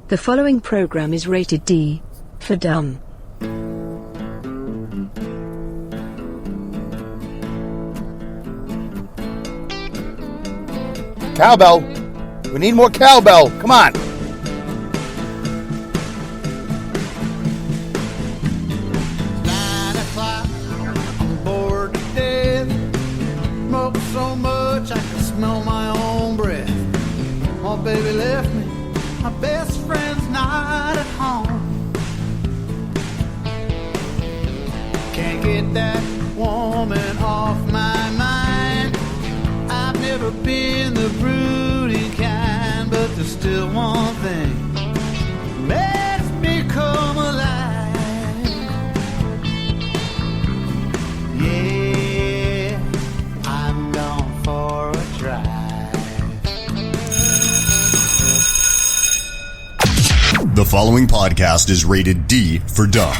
The following program is rated D for dumb. Cowbell. We need more cowbell. Come on. I'm bored to death. Smoke so much I can smell my own breath. My baby left me. My best friend's not at home. Can't get that woman off my mind. I've never been the brooding kind, but there's still one thing makes me come alive. Yeah, I'm gone for a drive. The following podcast is rated D for dumb.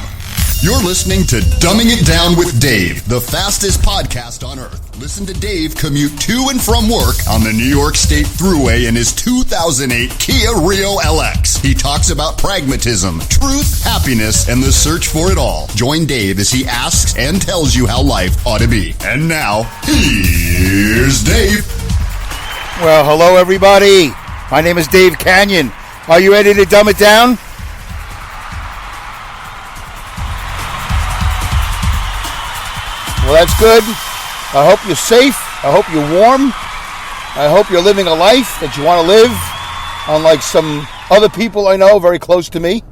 You're listening to Dumbing It Down with Dave, the fastest podcast on earth. Listen to Dave commute to and from work on the New York State Thruway in his 2008 Kia Rio LX. He talks about pragmatism, truth, happiness, and the search for it all. Join Dave as he asks and tells you how life ought to be. And now, here's Dave. Well, hello, everybody. My name is Dave Canyon. Are you ready to dumb it down? Well, that's good. I hope you're safe. I hope you're warm. I hope you're living a life that you want to live, unlike some other people I know very close to me.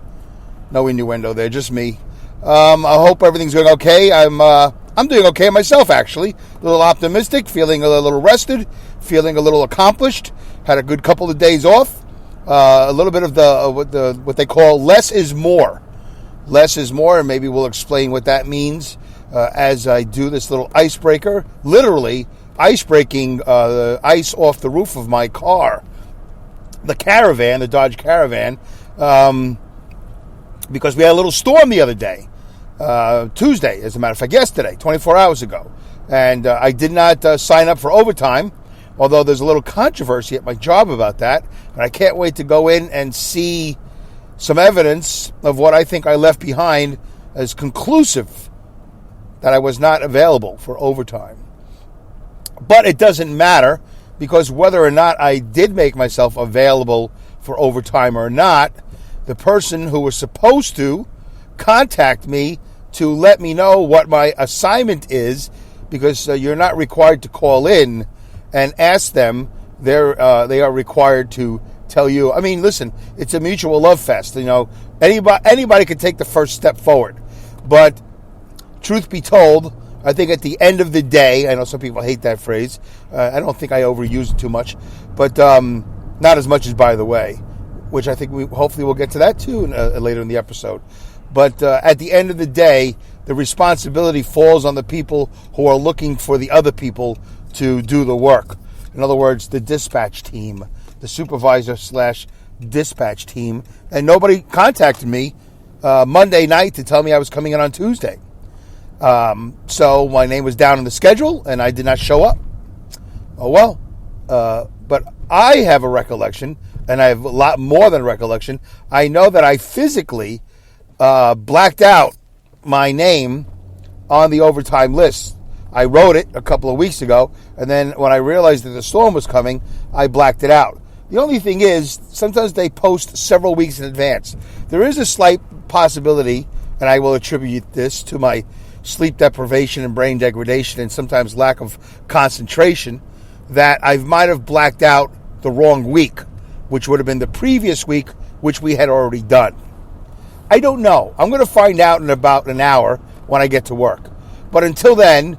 No innuendo there, just me. I hope everything's going okay. I'm doing okay myself, actually. A little optimistic, feeling a little rested, feeling a little accomplished. Had a good couple of days off. A little bit of what they call less is more. Less is more, and maybe we'll explain what that means as I do this little icebreaker. Literally, ice-breaking the ice off the roof of my car. The Caravan, the Dodge Caravan, because we had a little storm the other day. Tuesday, as a matter of fact, yesterday, 24 hours ago. And I did not sign up for overtime, although there's a little controversy at my job about that. And I can't wait to go in and see some evidence of what I think I left behind as conclusive that I was not available for overtime. But it doesn't matter, because whether or not I did make myself available for overtime or not, the person who was supposed to contact me to let me know what my assignment is, because you're not required to call in and ask them. They are required to tell you. I mean, listen, it's a mutual love fest. You know, anybody can take the first step forward. But truth be told, I think at the end of the day, I know some people hate that phrase. I don't think I overuse it too much, but not as much as by the way, which I think hopefully we'll get to that too later in the episode. But at the end of the day, the responsibility falls on the people who are looking for the other people to do the work. In other words, the dispatch team, the supervisor/dispatch team. And nobody contacted me Monday night to tell me I was coming in on Tuesday. So my name was down in the schedule and I did not show up. Oh well. But I have a recollection, and I have a lot more than a recollection. I know that I physically blacked out my name on the overtime list. I wrote it a couple of weeks ago, and then when I realized that the storm was coming, I blacked it out. The only thing is, sometimes they post several weeks in advance. There is a slight possibility, and I will attribute this to my sleep deprivation and brain degradation and sometimes lack of concentration, that I might have blacked out the wrong week, which would have been the previous week, which we had already done. I don't know. I'm going to find out in about an hour when I get to work. But until then,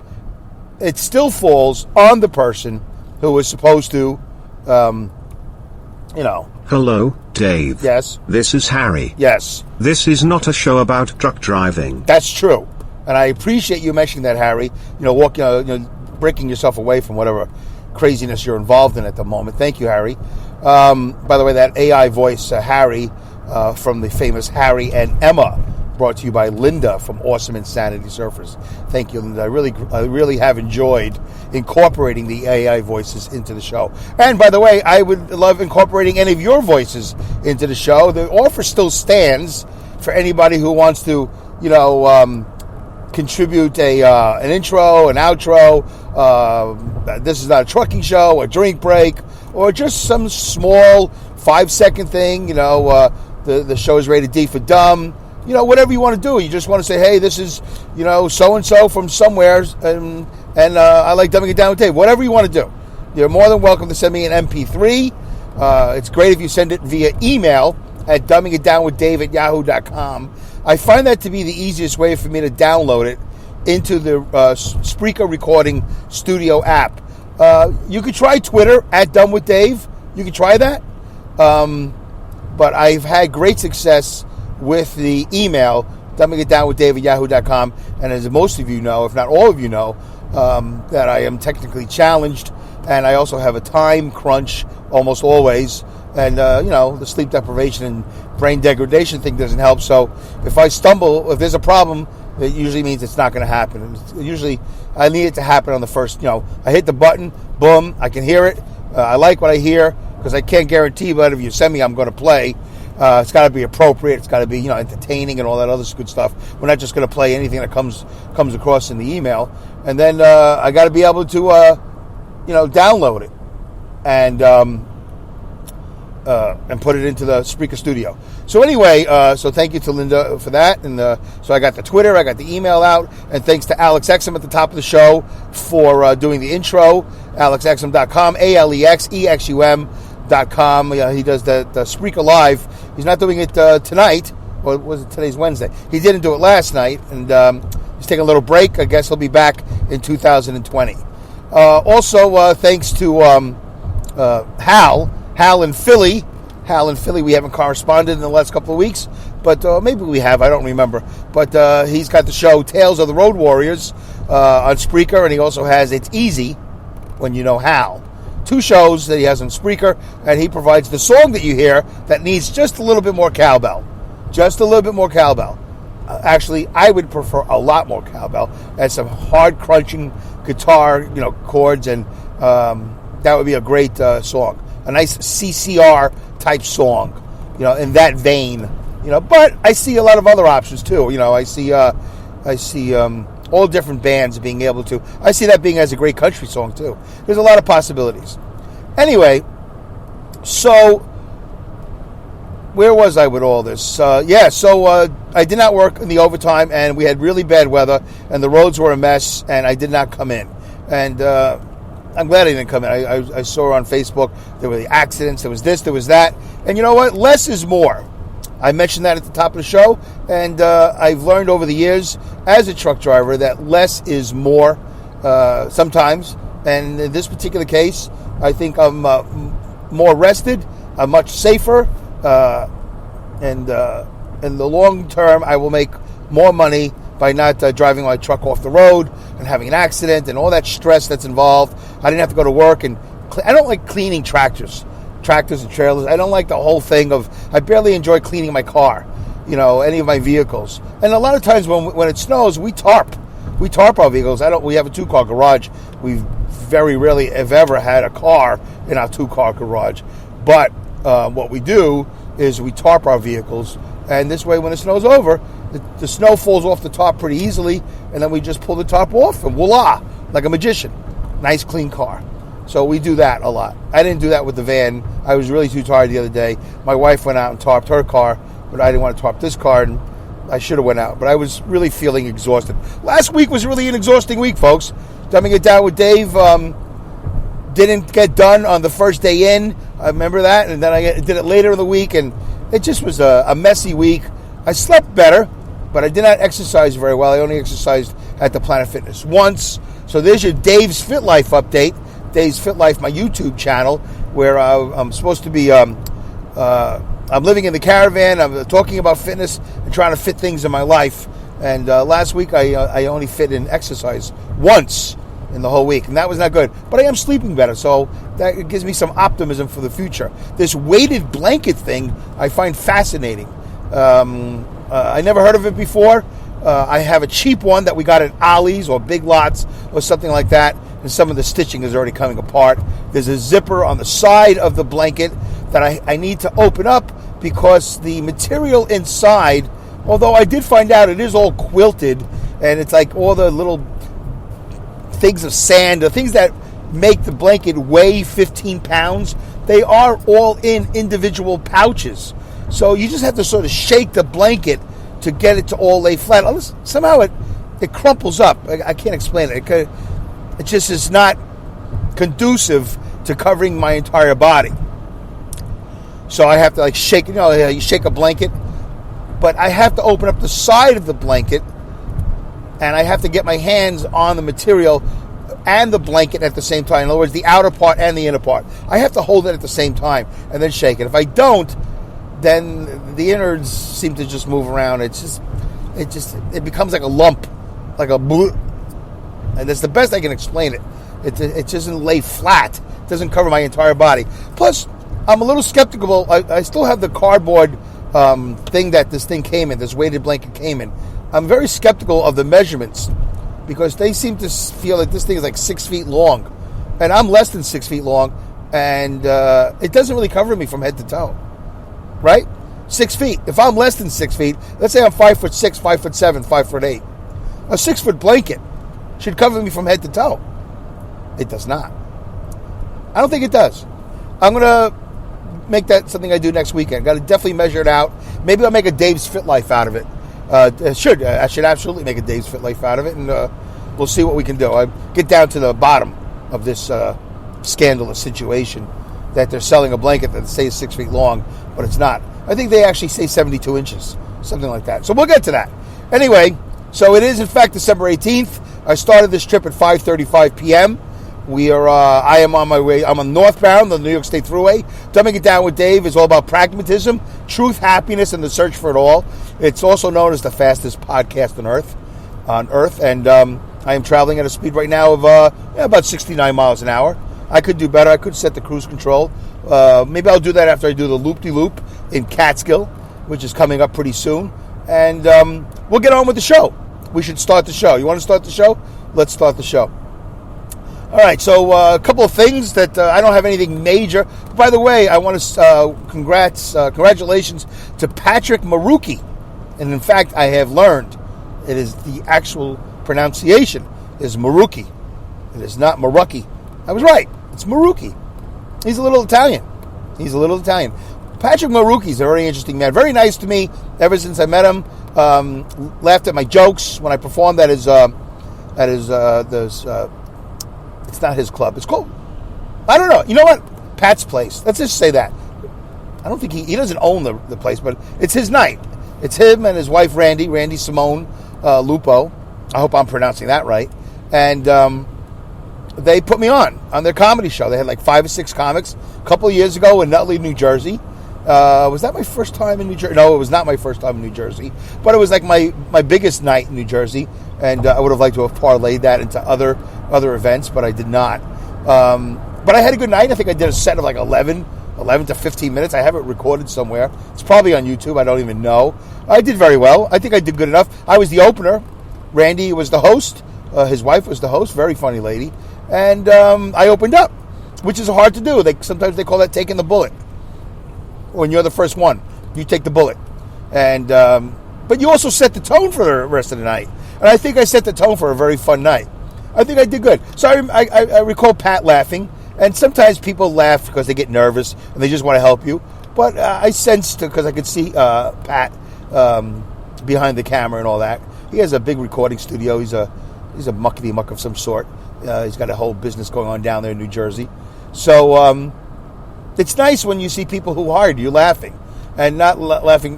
it still falls on the person who was supposed to, Hello, Dave. Yes. This is Harry. Yes. This is not a show about truck driving. That's true. And I appreciate you mentioning that, Harry. Breaking yourself away from whatever craziness you're involved in at the moment. Thank you, Harry. By the way, that AI voice, Harry, from the famous Harry and Emma, brought to you by Linda from Awesome Insanity Surfers. Thank you, Linda. I really have enjoyed incorporating the AI voices into the show. And by the way, I would love incorporating any of your voices into the show. The offer still stands for anybody who wants to, contribute an intro, an outro. This is not a trucking show, a drink break, or just some small 5-second thing. The show is rated D for dumb. Whatever you want to do. You just want to say, hey, this is, so-and-so from somewhere, and I like Dumbing It Down with Dave. Whatever you want to do. You're more than welcome to send me an MP3. It's great if you send it via email at dumbingitdownwithdave@yahoo.com. I find that to be the easiest way for me to download it into the Spreaker Recording Studio app. You could try Twitter at Dumb with Dave. You could try that. But I've had great success with the email, dumbingitdownwithdave@yahoo.com. And as most of you know, if not all of you know, that I am technically challenged. And I also have a time crunch almost always. And, the sleep deprivation and brain degradation thing doesn't help. So if I stumble, if there's a problem, it usually means it's not going to happen. Usually I need it to happen on the first, I hit the button, boom, I can hear it. I like what I hear because I can't guarantee whatever you send me I'm going to play. It's got to be appropriate. It's got to be, entertaining and all that other good stuff. We're not just going to play anything that comes across in the email. And then I got to be able to, download it and put it into the Spreaker Studio. So anyway, so thank you to Linda for that. And so I got the Twitter, I got the email out, and thanks to Alex Exum at the top of the show for doing the intro. AlexExum.com, AlexExum.com. He does the Spreaker Live. He's not doing it tonight, or was it today's Wednesday? He didn't do it last night, and he's taking a little break. I guess he'll be back in 2020. Also, thanks to Hal in Philly. We haven't corresponded in the last couple of weeks, but maybe we have. I don't remember. But he's got the show Tales of the Road Warriors on Spreaker, and he also has It's Easy When You Know Hal. 2 shows that he has on Spreaker, and he provides the song that you hear that needs just a little bit more cowbell. Just a little bit more cowbell. Actually, I would prefer a lot more cowbell and some hard crunching guitar, chords, and that would be a great song. A nice CCR type song, in that vein, But I see a lot of other options too. I see all different bands being able to. I see that being as a great country song too. There's a lot of possibilities. Anyway, so where was I with all this? So I did not work in the overtime, and we had really bad weather, and the roads were a mess, and I did not come in. And I'm glad I didn't come in. I saw on Facebook there were the accidents, there was this, there was that. And you know what? Less is more. I mentioned that at the top of the show, and I've learned over the years as a truck driver that less is more sometimes. And in this particular case, I think I'm more rested, I'm much safer, and in the long term, I will make more money by not driving my truck off the road and having an accident and all that stress that's involved. I didn't have to go to work, and I don't like cleaning tractors and trailers. I don't like the whole thing of, I barely enjoy cleaning my car, any of my vehicles. And a lot of times when it snows, we tarp our vehicles. We have a 2-car garage. We very rarely, if ever, had a car in our 2-car garage. But what we do is we tarp our vehicles, and this way when the snow's over, the snow falls off the top pretty easily, and then we just pull the top off, and voila, like a magician. Nice, clean car. So we do that a lot. I didn't do that with the van. I was really too tired the other day. My wife went out and tarped her car, but I didn't want to tarp this car, and I should have went out. But I was really feeling exhausted. Last week was really an exhausting week, folks. Dumbing It Down with Dave didn't get done on the first day in. I remember that, and then I did it later in the week, and it just was a messy week. I slept better, but I did not exercise very well. I only exercised at the Planet Fitness once. So there's your Dave's Fit Life update. Dave's Fit Life, my YouTube channel, where I'm supposed to be, I'm living in the caravan, I'm talking about fitness and trying to fit things in my life. And last week I only fit in exercise once in the whole week, and that was not good. But I am sleeping better, so that gives me some optimism for the future. This weighted blanket thing I find fascinating. I never heard of it before. I have a cheap one that we got at Ollie's or Big Lots or something like that, and some of the stitching is already coming apart. There's a zipper on the side of the blanket that I need to open up because the material inside, although I did find out it is all quilted, and it's like all the little things of sand, the things that make the blanket weigh 15 pounds, they are all in individual pouches. So you just have to sort of shake the blanket to get it to all lay flat. Somehow it crumples up. I can't explain it. It just is not conducive to covering my entire body. So I have to like shake, you shake a blanket, but I have to open up the side of the blanket, and I have to get my hands on the material and the blanket at the same time. In other words, the outer part and the inner part. I have to hold it at the same time and then shake it. If I don't, then the innards seem to just move around. It becomes like a lump, like a blue. And that's the best I can explain it. It doesn't lay flat. It doesn't cover my entire body. Plus, I'm a little skeptical. I still have the cardboard thing that this thing came in, this weighted blanket came in. I'm very skeptical of the measurements because they seem to feel like this thing is like 6 feet long. And I'm less than 6 feet long, and it doesn't really cover me from head to toe. Right? 6 feet. If I'm less than 6 feet, let's say I'm 5'6", 5'7", 5'8", a 6 foot blanket should cover me from head to toe. It does not. I don't think it does. I'm going to make that something I do next weekend. Got to definitely measure it out. Maybe I'll make a Dave's Fit Life out of it. I should absolutely make a Dave's Fit Life out of it, and we'll see what we can do. I get down to the bottom of this scandalous situation that they're selling a blanket that says 6 feet long, but it's not. I think they actually say 72 inches, something like that. So we'll get to that. Anyway, so it is in fact December 18th. I started this trip at 5:35 p.m. I am on my way. I'm on northbound, the New York State Thruway. Dumbing It Down with Dave is all about pragmatism, truth, happiness, and the search for it all. It's also known as the fastest podcast on Earth. And I am traveling at a speed right now of about 69 miles an hour. I could do better. I could set the cruise control. Maybe I'll do that after I do the loop-de-loop in Catskill, which is coming up pretty soon. And we'll get on with the show. We should start the show. You want to start the show? Let's start the show. All right, so a couple of things that I don't have anything major. By the way, I want to congratulations to Patrick Marucchi. And in fact, I have learned it is the actual pronunciation is Marucchi. It is not Marucchi. I was right. It's Marucchi. He's a little Italian. Patrick Marucchi is a very interesting man. Very nice to me ever since I met him. Laughed at my jokes when I performed at his it's not his club. It's called, I don't know. You know what? Pat's Place. Let's just say that. I don't think he doesn't own the place, but it's his night. It's him and his wife, Randy Simone Lupo. I hope I'm pronouncing that right. And they put me on their comedy show. They had like 5 or 6 comics a couple of years ago in Nutley, New Jersey. Was that my first time in New Jersey? No, it was not my first time in New Jersey. But it was like my biggest night in New Jersey. And I would have liked to have parlayed that into other events, but I did not. But I had a good night. I think I did a set of like 11 to 15 minutes. I have it recorded somewhere. It's probably on YouTube. I don't even know. I did very well. I think I did good enough. I was the opener. Randy was the host. His wife was the host. Very funny lady. And I opened up, which is hard to do. Sometimes they call that taking the bullet. When you're the first one, you take the bullet. And but you also set the tone for the rest of the night. And I think I set the tone for a very fun night. I think I did good. So I recall Pat laughing. And sometimes people laugh because they get nervous and they just want to help you. But I sensed, because I could see Pat behind the camera and all that. He has a big recording studio. He's a muckety-muck of some sort. He's got a whole business going on down there in New Jersey. So it's nice when you see people who hired you laughing. And not laughing.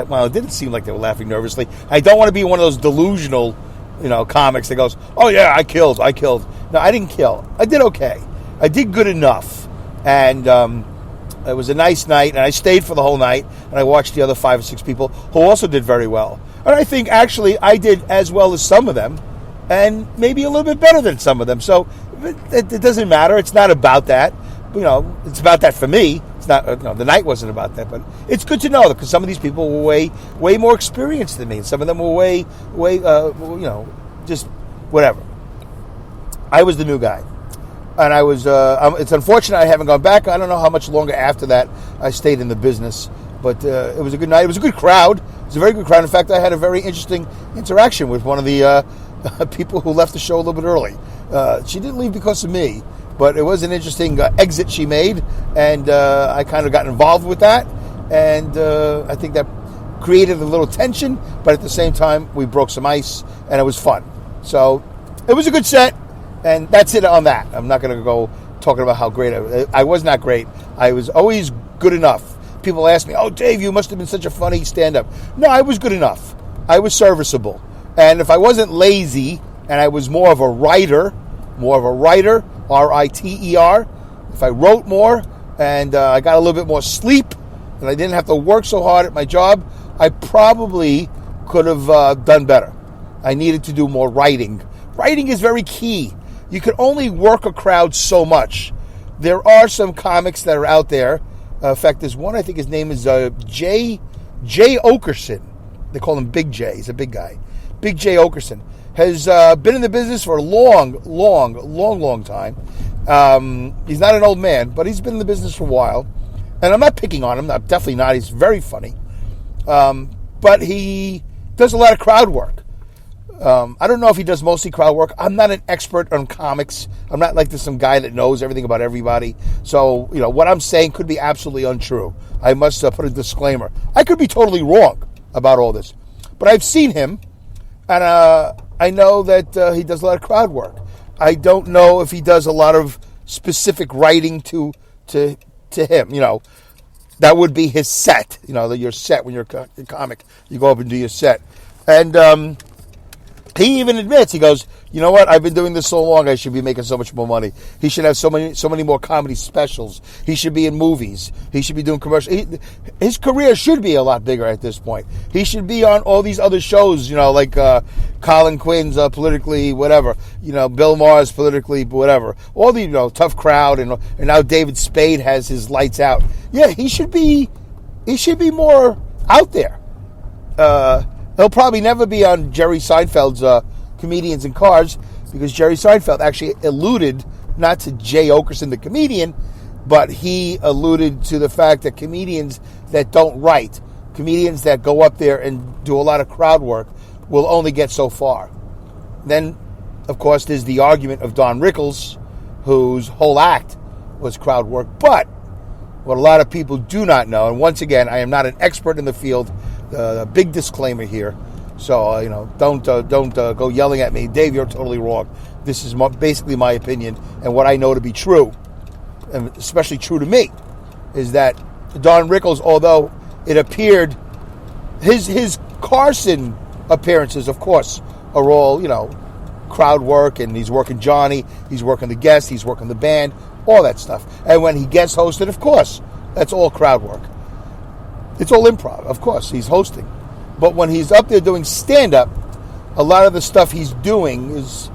Well, it didn't seem like they were laughing nervously. I don't want to be one of those delusional, comics that goes, "Oh yeah, I killed." No, I didn't kill. I did okay. I did good enough, and it was a nice night. And I stayed for the whole night, and I watched the other 5 or 6 people who also did very well. And I think actually I did as well as some of them, and maybe a little bit better than some of them. So it doesn't matter. It's not about that. It's about that for me. It's not. The night wasn't about that, but it's good to know because some of these people were way more experienced than me. Some of them were way, just whatever. I was the new guy, and I was. It's unfortunate I haven't gone back. I don't know how much longer after that I stayed in the business, But it was a good night. It was a good crowd. It was a very good crowd. In fact, I had a very interesting interaction with one of the people who left the show a little bit early. She didn't leave because of me, but it was an interesting exit she made, and I kind of got involved with that. And I think that created a little tension, but at the same time, we broke some ice, and it was fun. So it was a good set, and that's it on that. I'm not going to go talking about how great I was. Not great. I was always good enough. People ask me, "Oh, Dave, you must have been such a funny stand-up." No, I was good enough. I was serviceable. And if I wasn't lazy, and I was more of a writer, R-I-T-E-R, if I wrote more, and I got a little bit more sleep, and I didn't have to work so hard at my job, I probably could have done better. I needed to do more writing. Writing is very key. You can only work a crowd so much. There are some comics that are out there. In fact, there's one, I think his name is Jay Okerson. They call him Big J. He's a big guy. Big J Okerson has been in the business for a long time. He's not an old man, but he's been in the business for a while. And I'm not picking on him. I'm definitely not. He's very funny. But he does a lot of crowd work. I don't know if he does mostly crowd work. I'm not an expert on comics. I'm not like some guy that knows everything about everybody. So, what I'm saying could be absolutely untrue. I must put a disclaimer. I could be totally wrong about all this. But I've seen him, and I know that he does a lot of crowd work. I don't know if he does a lot of specific writing to him. That would be his set. Your set when you're a comic. You go up and do your set. And he even admits, he goes, "You know what? I've been doing this so long, I should be making so much more money. He should have so many more comedy specials. He should be in movies. He should be doing commercials. His career should be a lot bigger at this point. He should be on all these other shows, like Colin Quinn's Politically Whatever, Bill Maher's Politically Whatever. All the, Tough Crowd, and now David Spade has his Lights Out. Yeah, he should be more out there. He'll probably never be on Jerry Seinfeld's Comedians in Cars, because Jerry Seinfeld actually alluded not to Jay Okerson, the comedian, but he alluded to the fact that comedians that don't write, comedians that go up there and do a lot of crowd work, will only get so far. Then, of course, there's the argument of Don Rickles, whose whole act was crowd work. But what a lot of people do not know, and once again, I am not an expert in the field, a big disclaimer here. So, don't go yelling at me, "Dave, you're totally wrong." This is basically my opinion, and what I know to be true, and especially true to me, is that Don Rickles, although it appeared his Carson appearances, of course, are all, crowd work, and he's working Johnny, he's working the guest, he's working the band, all that stuff. And when he guest hosted, of course, that's all crowd work. It's all improv, of course, he's hosting. But when he's up there doing stand-up, a lot of the stuff he's doing is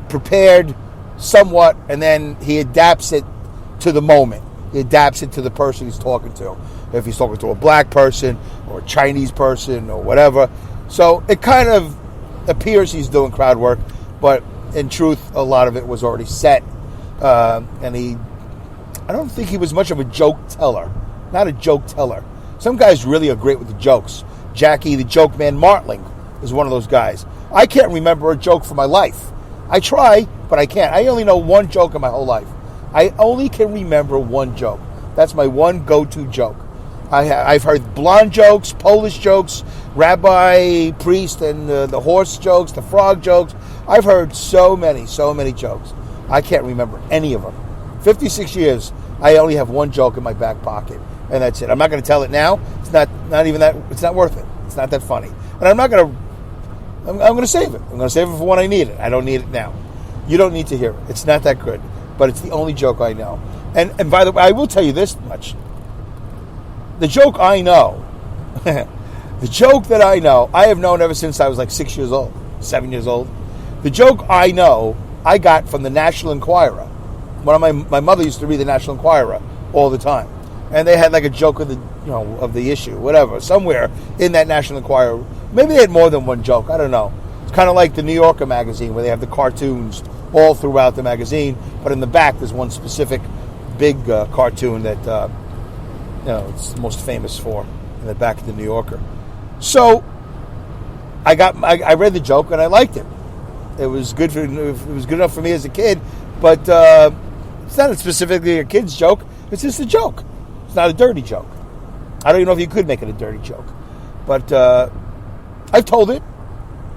prepared somewhat, and then he adapts it to the moment. He adapts it to the person he's talking to. If he's talking to a black person or a Chinese person or whatever. So it kind of appears he's doing crowd work, but in truth, a lot of it was already set. And I don't think he was much of a joke teller. Not a joke teller. Some guys really are great with the jokes. Jackie the Joke Man Martling is one of those guys. I can't remember a joke for my life. I try, but I can't. I only know one joke in my whole life. I only can remember one joke. That's my one go-to joke. I've heard blonde jokes, Polish jokes, rabbi, priest, and the horse jokes, the frog jokes. I've heard so many jokes. I can't remember any of them. 56 years, I only have one joke in my back pocket. And that's it. I'm not going to tell it now. It's not even that. It's not worth it. It's not that funny. And I'm not going to. I'm going to save it. I'm going to save it for when I need it. I don't need it now. You don't need to hear it. It's not that good. But it's the only joke I know. And by the way, I will tell you this much. The joke I know, the joke that I know, I have known ever since I was like 6 years old, 7 years old. The joke I know, I got from the National Enquirer. My mother used to read the National Enquirer all the time. And they had like a joke of the issue, whatever, somewhere in that National Enquirer. Maybe they had more than one joke. I don't know. It's kind of like the New Yorker magazine, where they have the cartoons all throughout the magazine, but in the back there's one specific big cartoon that it's most famous for. in the back of the New Yorker. So I read the joke and I liked it. It was good enough for me as a kid, but it's not specifically a kid's joke. It's just a joke. It's not a dirty joke. I don't even know if you could make it a dirty joke, but I've told it.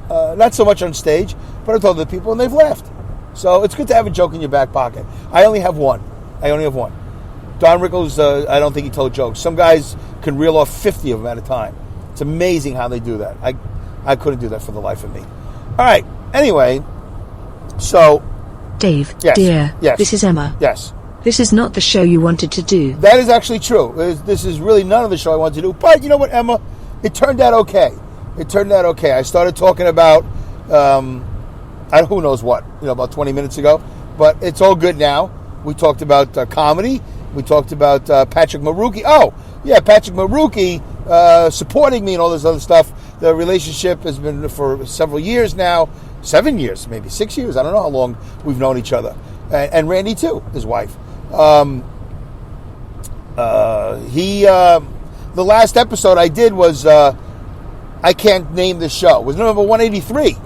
Not so much on stage, but I've told it to people and they've laughed. So it's good to have a joke in your back pocket. I only have one. Don Rickles, I don't think he told jokes. Some guys can reel off 50 of them at a time. It's amazing how they do that. I couldn't do that for the life of me. All right. Anyway, so... Dave, yes, dear, yes, this is Emma. Yes. This is not the show you wanted to do. That is actually true. This is really none of the show I wanted to do. But you know what, Emma? It turned out okay. I started talking about, who knows what, about 20 minutes ago. But it's all good now. We talked about comedy. We talked about Patrick Marucki. Oh, yeah, Patrick Marucki supporting me and all this other stuff. The relationship has been for several years now. 7 years, maybe 6 years. I don't know how long we've known each other. And Randy, too, his wife. The last episode I did was I Can't Name the Show. It was number 183. You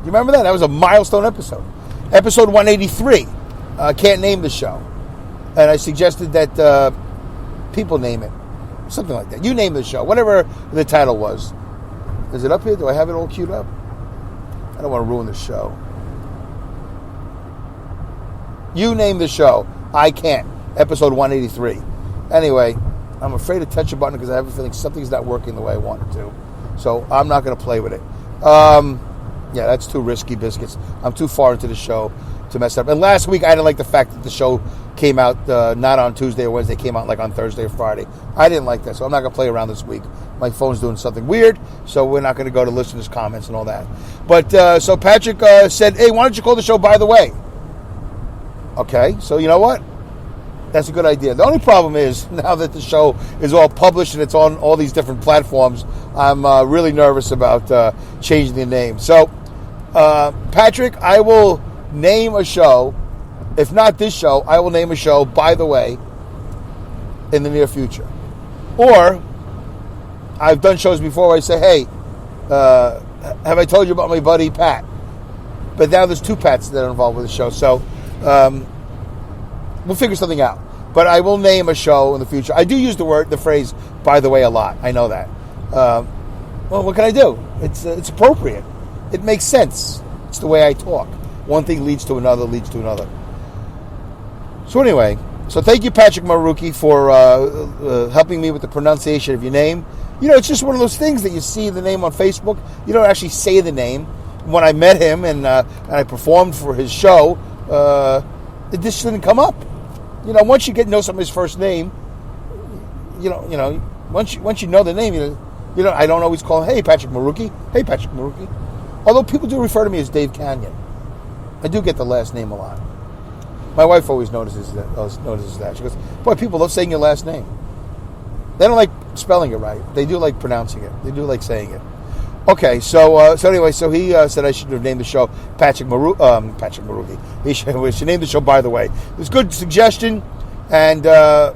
remember that? That was a milestone episode. Episode 183. Can't Name the Show. And I suggested that people name it. Something like that. You name the show. Whatever the title was. Is it up here? Do I have it all queued up? I don't want to ruin the show. You name the show. I can't. Episode 183. Anyway, I'm afraid to touch a button because I have a feeling something's not working the way I want it to. So I'm not going to play with it. Yeah, that's too risky biscuits. I'm too far into the show to mess up. And last week, I didn't like the fact that the show came out not on Tuesday or Wednesday, came out like on Thursday or Friday. I didn't like that, so I'm not going to play around this week. My phone's doing something weird, so we're not going to go to listeners' comments and all that. But so Patrick said, hey, why don't you call the show By the Way? Okay, so you know what? That's a good idea. The only problem is, now that the show is all published and it's on all these different platforms, I'm really nervous about changing the name. So, Patrick, I will name a show. If not this show, I will name a show, By the Way, in the near future. Or, I've done shows before where I say, hey, have I told you about my buddy Pat? But now there's two Pats that are involved with the show. So, we'll figure something out. But I will name a show in the future. I do use the phrase, by the way, a lot. I know that. Well, what can I do? It's appropriate. It makes sense. It's the way I talk. One thing leads to another, So anyway, so thank you, Patrick Marucki, for helping me with the pronunciation of your name. You know, it's just one of those things that you see the name on Facebook. You don't actually say the name. When I met him and I performed for his show, it just didn't come up. You know, once you get to know somebody's first name, you know, once you know the name, you know, I don't always call him, hey, Patrick Marucki. Hey, Patrick Marucki. Although people do refer to me as Dave Canyon. I do get the last name a lot. My wife always notices that. She goes, boy, people love saying your last name. They don't like spelling it right. They do like pronouncing it. They do like saying it. Okay, so anyway, so he said I should have named the show Patrick Marucki. We should name the show By the Way. It's a good suggestion, and I'm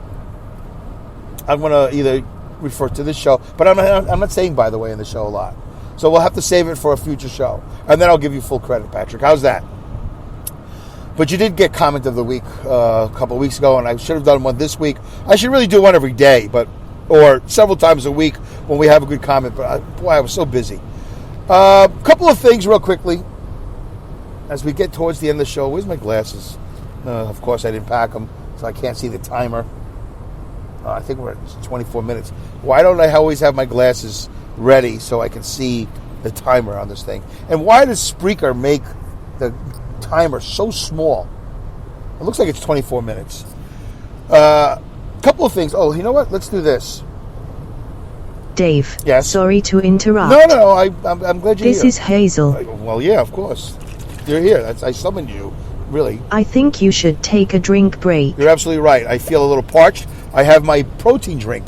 going to either refer to this show, but I'm not saying By the Way in the show a lot. So we'll have to save it for a future show, and then I'll give you full credit, Patrick. How's that? But you did get comment of the week a couple of weeks ago, and I should have done one this week. I should really do one every day, or several times a week when we have a good comment. But I was so busy. A couple of things real quickly as we get towards the end of the show. Where's my glasses? Of course, I didn't pack them, so I can't see the timer. I think we're at 24 minutes. Why don't I always have my glasses ready so I can see the timer on this thing? And why does Spreaker make the timer so small? It looks like it's 24 minutes. Couple of things. Oh, you know what? Let's do this. Dave. Yes? Sorry to interrupt. No. I'm glad you're here. This is Hazel. Well, yeah, of course. You're here. I summoned you. Really. I think you should take a drink break. You're absolutely right. I feel a little parched. I have my protein drink.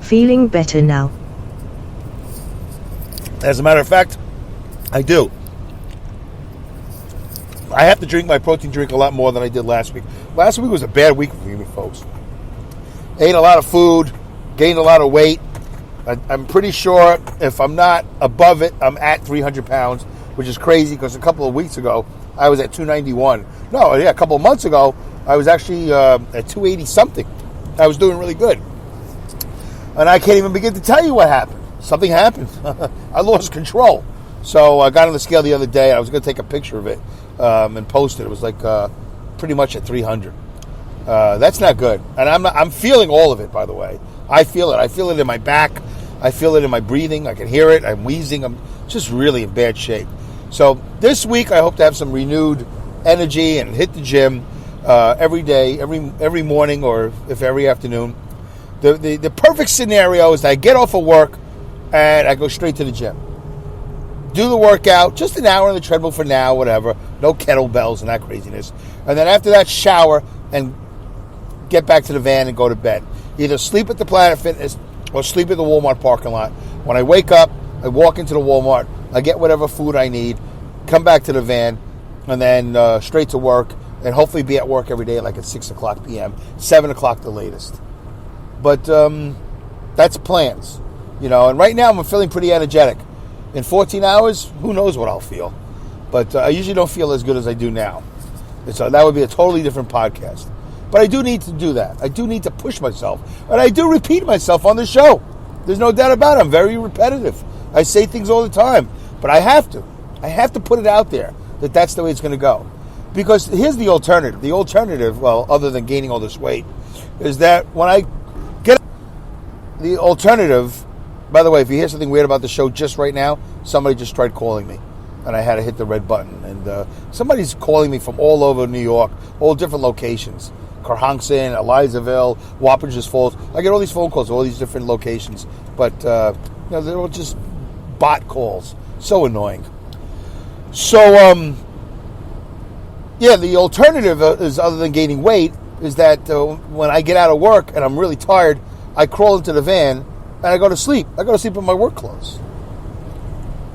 Feeling better now? As a matter of fact, I do. I have to drink my protein drink a lot more than I did last week. Last week was a bad week for me, folks. Ate a lot of food, gained a lot of weight. I'm pretty sure if I'm not above it, I'm at 300 pounds, which is crazy because a couple of weeks ago, I was at 291. No, yeah, a couple of months ago, I was actually at 280 something. I was doing really good. And I can't even begin to tell you what happened. Something happened. I lost control. So I got on the scale the other day. I was going to take a picture of it and post it. It was like pretty much at 300. That's not good. And I'm feeling all of it, by the way. I feel it. I feel it in my back. I feel it in my breathing. I can hear it. I'm wheezing. I'm just really in bad shape. So this week, I hope to have some renewed energy and hit the gym every day, every morning, or if every afternoon. The perfect scenario is that I get off of work and I go straight to the gym. Do the workout, just an hour on the treadmill for now, whatever. No kettlebells and that craziness. And then after that, shower and get back to the van and go to bed. Either sleep at the Planet Fitness or sleep at the Walmart parking lot. When I wake up, I walk into the Walmart, I get whatever food I need, come back to the van, and then straight to work, and hopefully be at work every day like at 6 o'clock p.m., 7 o'clock the latest. But that's plans, and right now I'm feeling pretty energetic. In 14 hours, who knows what I'll feel. But I usually don't feel as good as I do now. So that would be a totally different podcast. But I do need to do that. I do need to push myself. And I do repeat myself on the show. There's no doubt about it. I'm very repetitive. I say things all the time. But I have to. I have to put it out there that that's the way it's going to go. Because here's the alternative. The alternative, well, other than gaining all this weight, is that when I get the alternative, by the way, if you hear something weird about the show just right now, somebody just tried calling me. And I had to hit the red button. And somebody's calling me from all over New York, all different locations. Carhonkson, Elizaville, Wappingers Falls. I get all these phone calls, all these different locations. But, they're all just bot calls. So annoying. So, the alternative is, other than gaining weight, is that when I get out of work and I'm really tired, I crawl into the van and I go to sleep. I go to sleep in my work clothes.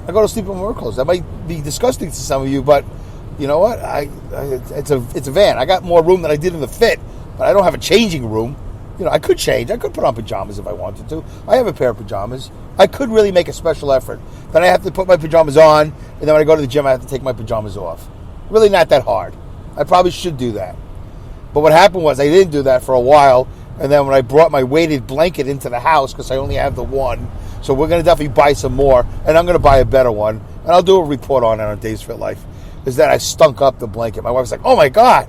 That might be disgusting to some of you, but you know what? It's a van. I got more room than I did in the Fit, but I don't have a changing room. I could change. I could put on pajamas if I wanted to. I have a pair of pajamas. I could really make a special effort. Then I have to put my pajamas on, and then when I go to the gym, I have to take my pajamas off. Really not that hard. I probably should do that. But what happened was I didn't do that for a while, and then when I brought my weighted blanket into the house, because I only have the one, so we're going to definitely buy some more, and I'm going to buy a better one, and I'll do a report on it on Dave's Fit Life, is that I stunk up the blanket. My wife's like, oh my God,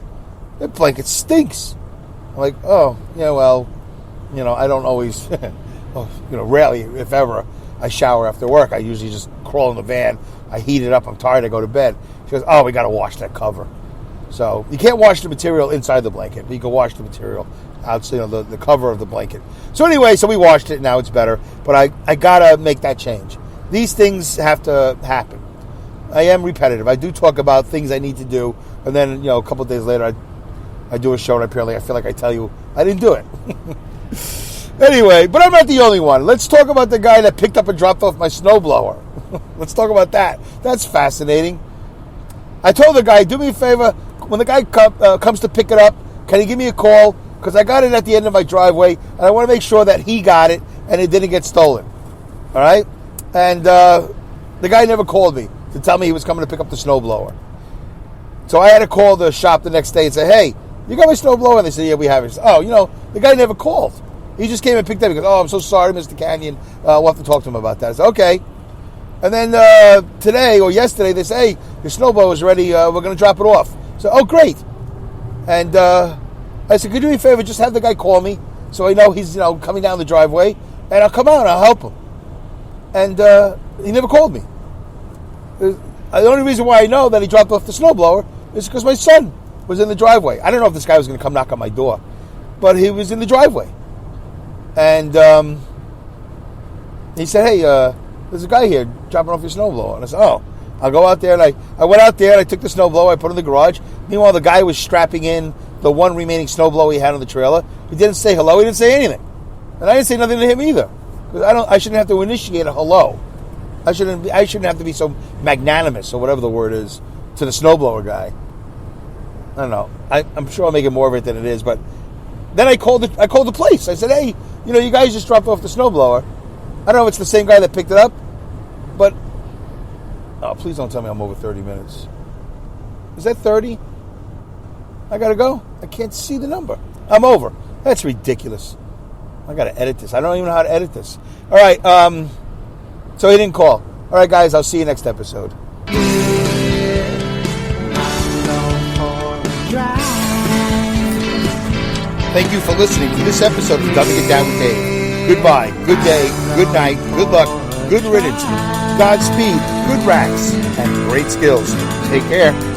that blanket stinks. I'm like, oh, yeah, well, I don't always, rarely, if ever, I shower after work. I usually just crawl in the van, I heat it up, I'm tired, I go to bed. She goes, oh, we got to wash that cover. So you can't wash the material inside the blanket, but you can wash the material outside, the cover of the blanket. So anyway, so we washed it, now it's better, but I got to make that change. These things have to happen. I am repetitive. I do talk about things I need to do, and then, a couple of days later, I do a show, and apparently I feel like I tell you I didn't do it. Anyway, but I'm not the only one. Let's talk about the guy that picked up and dropped off my snowblower. Let's talk about that. That's fascinating. I told the guy, do me a favor, when the guy comes to pick it up, can he give me a call? Because I got it at the end of my driveway, and I want to make sure that he got it, and it didn't get stolen. All right? And the guy never called me to tell me he was coming to pick up the snowblower. So I had to call the shop the next day and say, hey, you got my snowblower? And they said, yeah, we have it. Said, oh, the guy never called. He just came and picked it up. He goes, oh, I'm so sorry, Mr. Canyon. We'll have to talk to him about that. I said, okay. And then today or yesterday, they say, hey, your snowblower's ready. We're going to drop it off. So, oh, great. And I said, could you do me a favor? Just have the guy call me so I know he's, coming down the driveway. And I'll come out and I'll help him. And he never called me. The only reason why I know that he dropped off the snowblower is because my son was in the driveway. I don't know if this guy was going to come knock on my door, but he was in the driveway. And he said, hey, there's a guy here dropping off your snowblower. And I said, oh, I'll go out there. And I went out there and I took the snowblower, I put it in the garage. Meanwhile, the guy was strapping in the one remaining snowblower he had on the trailer. He didn't say hello. He didn't say anything. And I didn't say nothing to him either. Because I shouldn't have to initiate a hello. I shouldn't have to be so magnanimous or whatever the word is to the snowblower guy. I don't know. I'm sure I'll make it more of it than it is, but then I called the place. I said, hey, You know, you guys just dropped off the snowblower. I don't know if it's the same guy that picked it up, but... Oh, please don't tell me I'm over 30 minutes. Is that 30? I gotta go. I can't see the number. I'm over. That's ridiculous. I gotta edit this. I don't even know how to edit this. All right, so he didn't call. All right, guys, I'll see you next episode. Thank you for listening to this episode of Dumbing It Down with Dave. Goodbye, good day, good night, good luck, good riddance, Godspeed, good racks, and great skills. Take care.